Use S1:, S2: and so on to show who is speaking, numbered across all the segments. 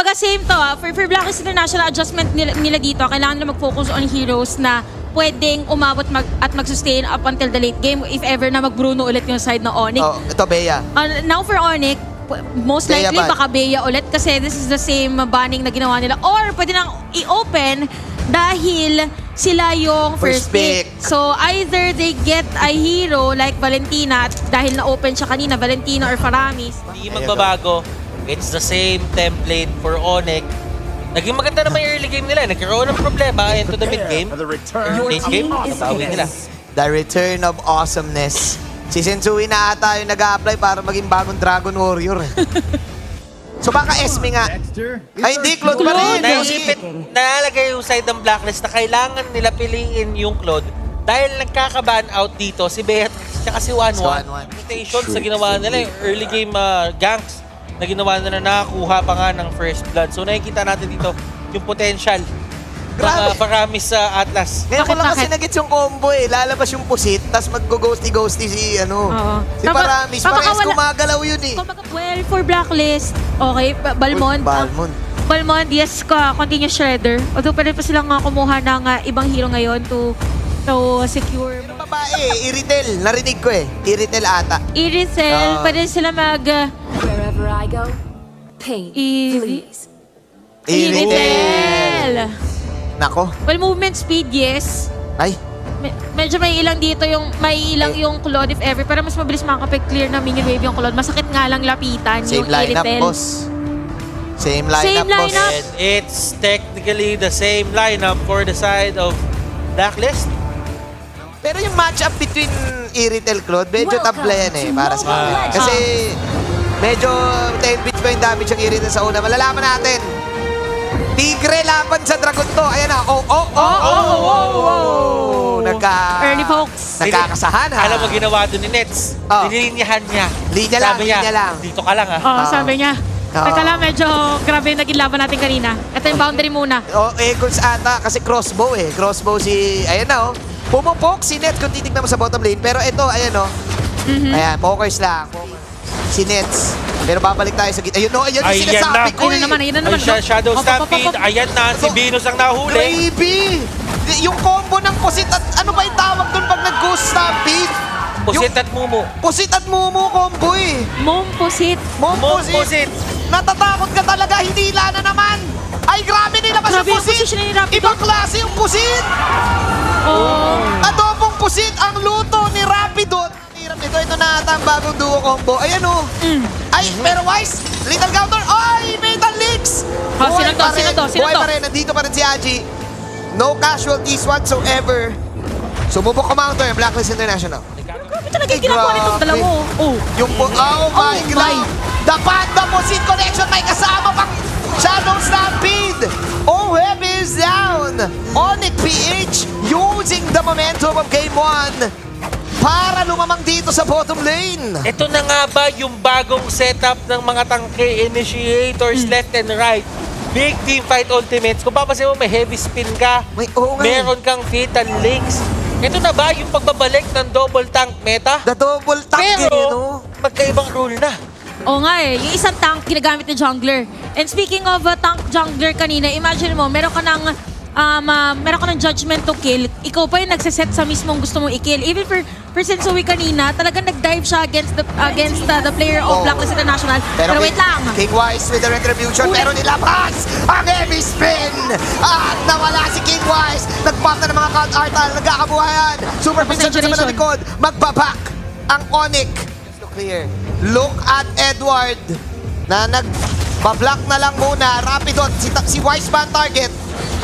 S1: Kumbaga same to for Blacklist International adjustment nila dito, kailangan nila mag-focus on heroes na pwedeng umabot at mag-sustain up until the late game if ever na mag-Bruno ulit yung side ng Onyx.
S2: Oh, ito Bea.
S1: Now for Onyx, most
S2: Bea
S1: likely
S2: ban.
S1: baka Bea ulit kasi this is the same banning na ginawa nila. Or pwede nang i-open dahil sila yung first pick. So either they get a hero like Valentina dahil na-open siya kanina, Valentina or Faramis.
S3: Hindi magbabago. It's the same template for Onyx. Naging maganda naman yung early game nila. Nagkaroon ng problema into the mid game. Late game, nabawi nila.
S2: The return of awesomeness. Si Sensui na ata yung nag-a-apply para maging bagong Dragon Warrior. So baka Esme nga. Ay hindi, Claude pa rin.
S3: Nalagay yung side ng Blacklist na kailangan nila piliin yung Claude dahil nagkaka-ban out dito si Beatrice at si 1-1. Rotation sa ginawa nila yung early game ganks na ginawa nila nakakuha pa nga ng first blood. So nakikita natin dito yung potential ng Faramis sa Atlas.
S2: Ngayon ko lang kasi nagets yung combo eh. Lalabas yung pusit, tapos mag-ghosty-ghosty si si Faramis. Parehas gumagalaw yun eh.
S1: Well, for Blacklist, okay, Balmond. Balmond, yes, continuous shredder. Although pwede pa silang kumuha ng ibang hero ngayon to secure.
S2: Yung babae, Iritel. Narinig ko eh. Iritel ata.
S1: Iritel, pwede sila mag...
S4: Wherever I go, paint, please.
S1: Iritel!
S2: Nako.
S1: Well, movement speed, yes.
S2: Ay.
S1: Medyo may ilang dito yung yung Claude if ever, pero mas mabilis makakapag-clear na minion wave yung Claude. Masakit nga lang lapitan
S2: Same
S1: yung
S2: lineup,
S1: Iritel.
S2: boss. Same lineup, boss.
S3: And it's technically the same lineup for the side of Blacklist.
S2: Pero yung matchup between Iritel Claude, medyo tabla yan eh, para sa akin. Kasi medyo 10 bits pa yung damage ang Iritel sa una. Malalaman natin. Tigre laban sa Dragon to. Ayan na.
S1: Early folks.
S2: Nagkakasahan ha.
S3: Alam mo ginawa doon ni Nets. Nilinyahan niya.
S2: Linya lang,
S3: Sabi niya,
S2: linya lang.
S3: dito ka lang
S1: Sabi niya. Teka lang, medyo grabe yung naging laban natin kanina. Ito yung boundary muna.
S2: Eagles ata kasi crossbow eh. Crossbow si, ayan na pumupok si Nets kung titignan mo sa bottom lane. Pero ito, ayan ayan, pokers lang. Si Nets. Pero babalik tayo sa gitna. Ayun yung sinasabi ko eh.
S1: Ayun na naman.
S3: Shadow Stampede. Ayan na, si Venus ang nahuli.
S2: Gravy! Yung combo ng pusit at ano ba yung tawag doon pag nag-ghost stampede?
S3: Pusit at Mumu.
S2: Pusit at Mumu combo eh.
S1: Mom pusit.
S2: Mom pusit. Natatakot ka talaga, hindi na naman. Ay, grabe nila kasi
S1: Grabe yung
S2: pusit.
S1: position ni Rapido.
S2: Ibang klase yung pusit. Adobong pusit ang luto ni Rapido. Hirap nito. Ito na ata ang bagong duo combo. Ayan Ay, pero Wise, little counter. Ay, Metal Leaks.
S1: Sino
S2: Buhay
S1: to?
S2: pa rin. Nandito pa rin si Aji. No casualties whatsoever. Sumubok kumounter yung Blacklist International.
S1: Grabe talaga yung ginagawa nitong dalawa.
S2: Oh my God. The Panda Pusit Connection may kasama pang Shadow Stampede. OM is down. Onyx PH using the momentum of Game 1 para lumamang dito sa bottom lane.
S3: Ito na nga ba yung bagong setup ng mga tangke initiators left and right? Big team fight ultimates. Kung papasin mo, may heavy spin ka. Meron kang fatal links. Ito na ba yung pagbabalik ng double tank meta?
S2: The double tank
S3: Pero, magkaibang rule na.
S1: Oo nga eh. Yung isang tank ginagamit ni jungler. And speaking of tank jungler kanina, imagine mo, meron ka ng judgment to kill. Ikaw pa yung nagsiset sa mismong gusto mong i-kill. Even for Sensui kanina, talagang nag-dive siya against the player of Blacklist International. Pero wait lang.
S2: King Wise with the retribution. Pero nilabas ang heavy spin. At nawala si King Wise. Nagpop na ng mga count artal. Nagkakabuhayan. Super Vision sa mga likod. Magbaback ang Onyx. Clear. Look at Edward na nag-block na lang muna. Rapidot. Si Wise ba ang target?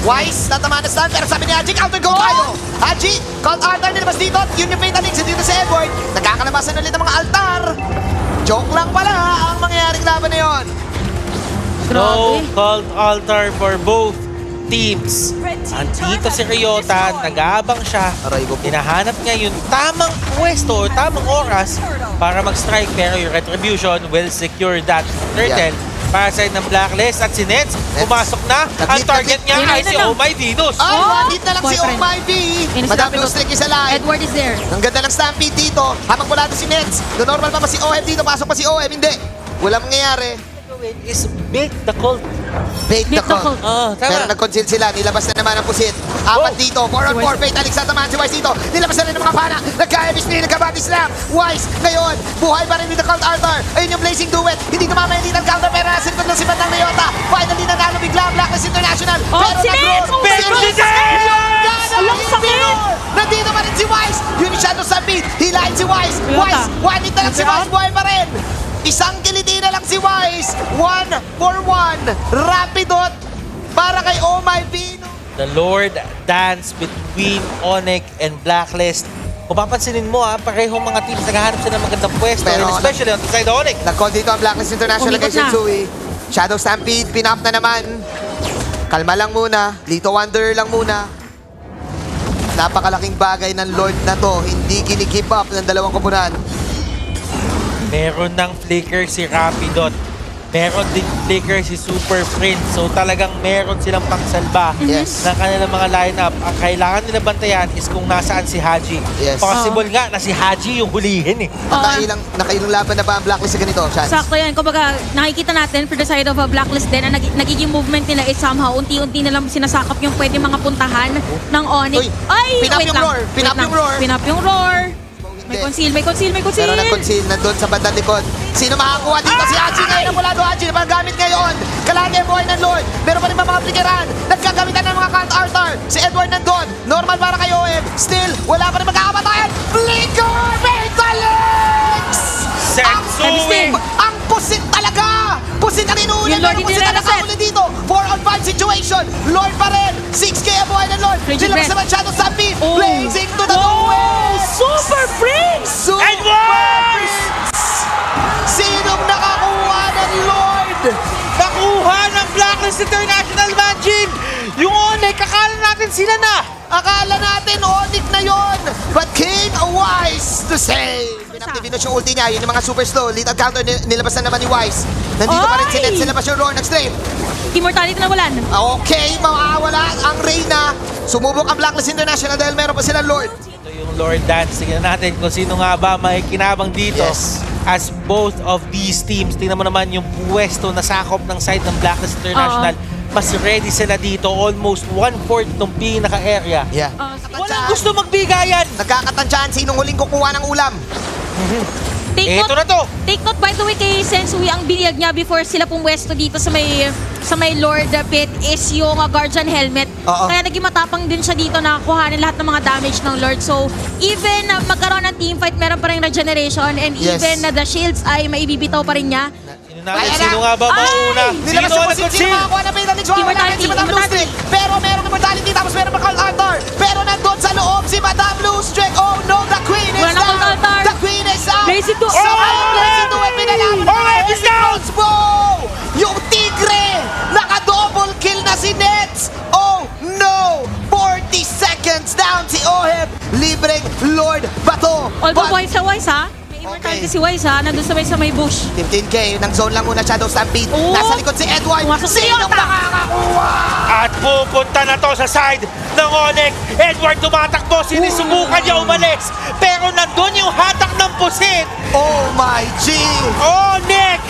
S2: Wise, natamaan na stun, pero sabi ni Haji, counter go tayo! Haji, count altar nilabas dito, yun yung fatal links dito sa Edward. Nagkakalabasan ulit ng mga altar. Joke lang pala ang mangyayaring laban na yun.
S3: No called altar for both teams. Andito si Ryota, nag-aabang siya. Hinahanap niya yung tamang pwesto o tamang oras para mag-strike, pero yung retribution will secure that turtle. Para side ng Blacklist at si Nets, pumasok na. Ang target niya ay si Oh My Venus.
S2: Hit na lang si Oh My V. Madam Blue Streak is alive.
S1: Edward is there.
S2: Ang ganda ng stampede dito. Habang wala na si Nets. No normal pa si OM dito. Pasok pa si OM. Hindi. Walang mangyayari.
S3: gawin is bait the cult.
S2: Bait the
S1: Bait the
S2: call.
S1: call.
S3: Tama.
S2: Pero nag-conceal sila, nilabas na naman ang pusit. Apat
S3: Oh.
S2: dito, 4 on 4, Fate Alex tatamaan si Wise dito. Nilabas na rin ng mga pana, nagka-MSP, nagka-body slam. Wise, ngayon, buhay pa rin with the Count Arthur. Ayun yung Blazing Duet, hindi tumama yung lethal counter, pero nasa likod ng si Bandang Leota. Finally, nanalo bigla ang Blacklist International.
S1: Oh,
S2: Pero
S1: si Ned!
S2: nag-roll,
S3: Pero si
S2: Ned!
S3: Ned!
S1: Alang sakit!
S2: Nandito pa rin si Wise. Yung Shadow Stampede, hilahin si Wise.
S1: Leota.
S2: Wise, one hit na lang si Wise, buhay pa rin. Isang kiliti na lang si Wise. 1 for 1. Rapidot para kay Oh My Vino.
S3: The Lord dance between Onyx and Blacklist. Kung papansinin mo parehong mga teams naghahanap sila ng magandang pwesto,
S2: Pero
S3: and especially on the side of Onyx.
S2: Nag-call dito ang Blacklist International
S1: Umikot
S2: kay
S1: na.
S2: Sensui. Shadow Stampede, pinap na naman. Kalma lang muna. Lito Wanderer lang muna. Napakalaking bagay ng Lord na to. Hindi kinikip up ng dalawang koponan.
S3: Meron ng flicker si Rapidot. Meron din flicker si Super Prince. So talagang meron silang pangsalba
S2: Yes.
S3: ng kanilang mga lineup. Ang kailangan nila bantayan is kung nasaan si Haji.
S2: Yes.
S3: Possible nga na si Haji yung hulihin eh.
S2: Nakailang laban na ba ang Blacklist sa ganito, Chance?
S1: Sakto yan. Kumbaga, nakikita natin for the side of a Blacklist din, na nagiging movement nila is somehow unti-unti nilang sinasakap yung pwede mga puntahan ng Onyx.
S2: Uy,
S1: Ay!
S2: pinap
S1: wait
S2: yung
S1: lang,
S2: roar,
S1: wait
S2: pinap
S1: lang.
S2: yung roar.
S1: Pinap yung roar. May
S2: Hindi.
S1: conceal, may conceal, may conceal.
S2: Pero nag-conceal nandun sa bandang likod. Sino makakuha dito? Si Haji ngayon ang mula doon. Haji na gamit ngayon. Kalagi ang buhay ng Lord. Meron pa rin mga plikeran. Nagkagamitan ng mga Count Arthur. Si Edward nandun. Normal para kay OM. Still, wala pa rin magkakapatayan. Flicker! Metalix!
S3: Sensui!
S2: Ang pusit talaga! Pusit ang inuulan.
S1: Yung Lord
S2: Pero
S1: hindi
S2: pusit ang
S1: nila naset.
S2: nakahuli dito. 4 on 5 situation. Lord pa rin. 6K ang buhay ng Lord.
S1: Frigid
S2: Nilabas
S1: Breath.
S2: naman Shadow Stampede.
S1: Oh.
S2: Blazing to the
S1: Oh,
S2: two-way.
S1: Super Prince!
S2: Super
S3: Edwards!
S2: Sinong nakakuha ng Lord?
S3: Nakuha ng Blacklist International Manjin! Yung Onyx, kakala natin sila na!
S2: Akala natin Onyx na yon, but King Wise to save. Pinag-divinus yung ulti niya, yun yung mga super slow. Lethal counter nilabas na naman ni Wise. Nandito pa rin si Ned,
S1: Ay!
S2: sila pa siya roar, nag-strafe.
S1: Immortality na walan.
S2: Okay, mawawala ang Reyna. Sumubok ang Blacklist International dahil meron pa silang Lord.
S3: Ito yung Lord Dance. Tingnan natin kung sino nga ba may kinabang dito.
S2: Yes.
S3: As both of these teams, tingnan mo naman yung pwesto na sakop ng side ng Blacklist International. Mas ready sila dito. Almost 1/4 ng pinaka-area.
S2: Yeah.
S3: Walang gusto magbigayan.
S2: Nagkakatansyaan sinong huling kukuha ng ulam.
S1: Take
S3: Ito
S1: note,
S3: na to.
S1: take note by the way kay Sensui, ang biniyag niya before sila pumwesto dito sa may Lord Pit is yung Guardian Helmet.
S2: Oo.
S1: Kaya naging matapang din siya dito na kuhanin lahat ng mga damage ng Lord. So, even magkaroon ng teamfight, meron pa rin regeneration and
S2: Yes.
S1: even na the shields ay maibibitaw pa rin niya.
S3: Sino natin?
S2: Ayan
S3: Sino
S2: na.
S3: nga ba mauna?
S2: Nilabas yung pusit, sino makakuha ng Payton Leech?
S1: Immortality,
S2: Si Madame Blue
S1: Immortality.
S2: Streak. Pero meron Immortality, tapos meron pa Cold Arthur. Pero nandun sa loob si Madame Blue Streak. Oh no, the Queen is
S1: Wala na Cold
S2: down.
S1: Arthur.
S2: The Queen is out.
S1: Blazing to-
S2: Sa
S3: Oh!
S2: Blazing to it, pinalaman
S3: Oh, Ed is down.
S2: Bow! Yung Tigre, naka-double kill na si Nets. Oh no, 40 seconds down si Oheb. Libreng Lord Bato.
S1: Although
S2: But-
S1: Wise ha? May immortality
S2: Okay.
S1: si Wise ha, nandun sa may bush.
S2: Team 10K, nang zone lang muna Shadow Stampede.
S1: Oo.
S2: Nasa likod si Edward.
S1: Pumasok si
S2: Sinong
S1: Leota.
S2: makakakuha?
S3: At pupunta na to sa side ng Onyx. Edward tumatakbo, sinisubukan niya umalis. Pero nandun yung hatak ng pusit.
S2: Oh my G!
S3: Onyx!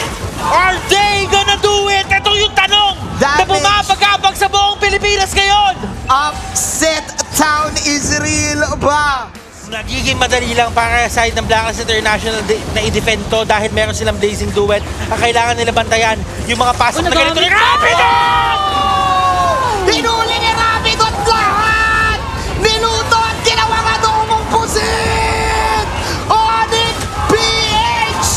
S3: Are they gonna do it? Ito yung tanong na
S2: Damage.
S3: bumabagabag sa buong Pilipinas ngayon.
S2: Upset town is real ba?
S3: Nagiging madali lang para sa side ng Blacklist International na i-defend to dahil meron silang Blazing Duet. Ang kailangan nila bantayan yung mga pasok na ganito ni Rapido!
S2: Hinuli ni Rapidot lahat! Niluto at ginawa nga doong pusit! Onyx PH!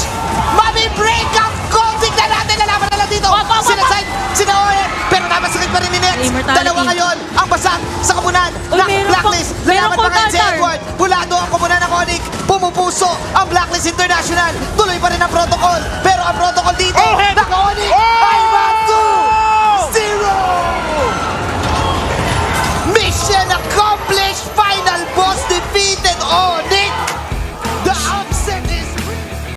S2: Mami-break ang konting na natin. Lalaban na lang dito. Sila side, sila Oyen. Pero namasakit pa rin ni Nets.
S1: Immortality.
S2: Dalawa ngayon ang basag sa komunan
S1: Uy,
S2: ng
S1: meron
S2: Blacklist.
S1: pang- meron
S2: Lalaban pa
S1: pang
S2: ngayon si
S1: Tartar.
S2: Edward. Pulado ang komunan ng Onyx. Pumupuso ang Blacklist International. Tuloy pa rin ang protocol. Pero ang protocol dito,
S3: Oheb!
S2: naka-Onyx.
S3: Oh!